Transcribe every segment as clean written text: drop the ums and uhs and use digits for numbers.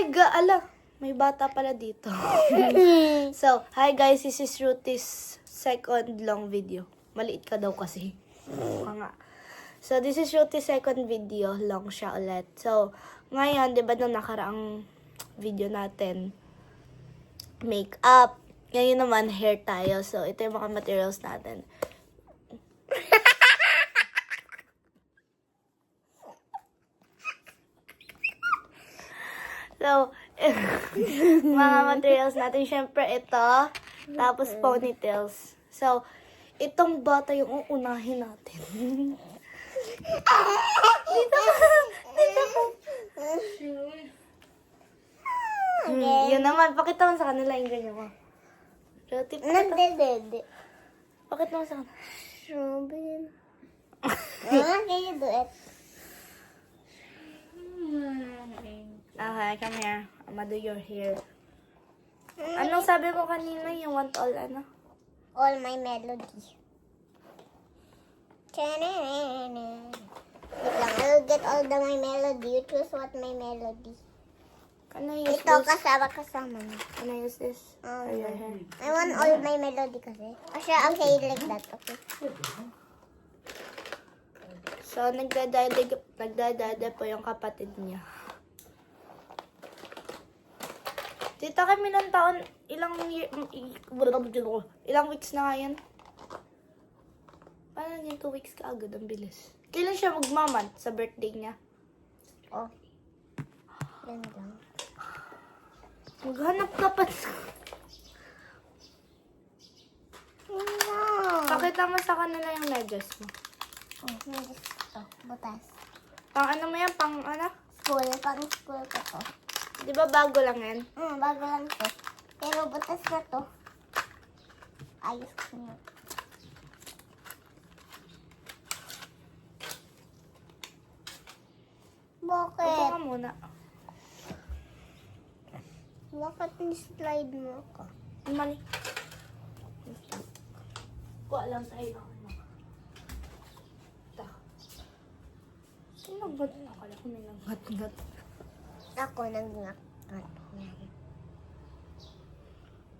my God! Ala, may bata pala dito. So, hi guys, this is Ruthie's second long video. Maliit ka daw kasi. Nga. So, this is Ruthie's second video. Long siya ulit. So, ngayon, di ba nung nakaraang video natin, makeup. Ngayon naman, hair tayo. So, ito yung mga materials natin. So, mga materials natin, syempre ito, tapos ponytails. So, itong bata yung uunahin natin. Dito ka. Yun naman, pakita mo sa kanila yung ganyan mo. Pakita mo sa kanila. Can you do it? Okay, come here. I'm gonna do your hair. Anong sabi mo kanina? You want all, ano? All my melody. Wait lang, I'll get all my melody. You choose what my melody. Can I use Ito, this? kasama na. Can I use this? Oh, For your hair? I want all my melody kasi. Okay, like that, okay. So, nagdadada po yung kapatid niya. Tita kami ng taon, ilang weeks na nga yan? Paano yung 2 weeks ka agad? Ang bilis. Kailan siya magmaman sa birthday niya? Oh. Yan lang. Maghanap ka pa. No. Pakita mo sa kanila yung medyas mo. Oh, ito. Butas. Pang ano mo yan? Pang ano? School. Pang school ko to. Di ba bago lang yan? Bago lang to. Pero butas na to. Ayos ko na. Upo Bakit? ka muna. Bakit ni-slide mo ako? Mali. Kuha lang tayo. Ito. Sino ba? Akala ko may nanghat-ngat. Ako nag-ngak.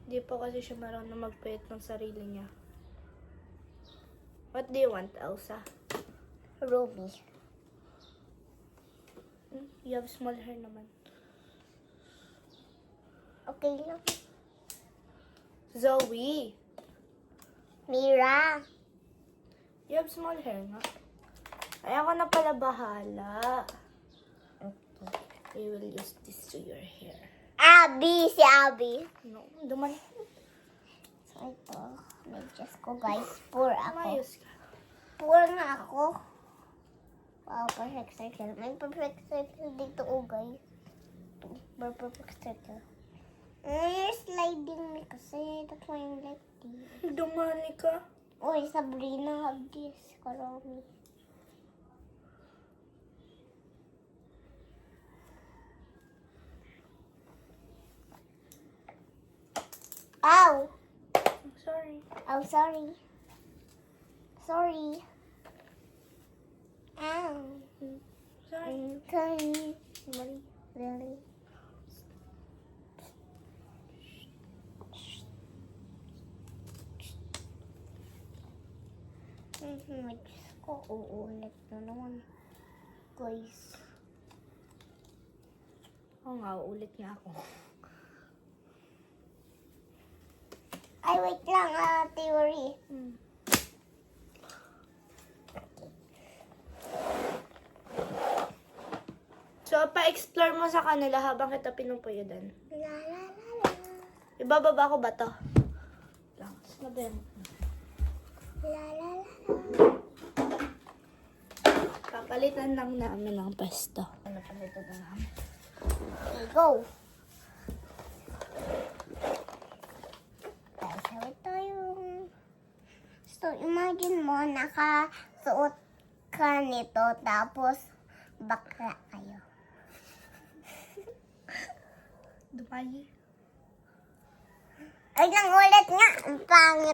Di po kasi siya marunong magpayat ng sarili niya. What do you want, Elsa? Ruby. You have small hair naman. Okay lang. Zoe, Mira. you have small hair nga. Ay, ako na pala bahala. Okay. We will use this to your hair. Abby. Si Abby. No, duman. So ito. Medyas ko guys. Poor ako. Mayos ka. Poor nga ako. Wow, perfect circle. May perfect circle dito, oh guys. May perfect circle. You're sliding me kasi. That's why I'm like this. Dumani ka. Uy, Sabrina, have this. Karami. Ow! I'm sorry. Oh, sorry. Sorry. Ow. Sorry. Sorry. Mali. Really? Diyos ko, uulit na naman. Guys. Oo nga, uulit nga ako. Ay, wait lang, theory. So, pa-explore mo sa kanila habang kita pinupuyudan. La la la la. Ibababa ko ba to? Lang. Madem. La la la la. Papalitan lang namin ang pesto. Ano palitan na namin? Okay, go. Guys, ito yung... So, imagine mo, nakasuot ka nito, tapos bakla kayo. Dumayi. Ay, nang ulit nga. Ang pangit.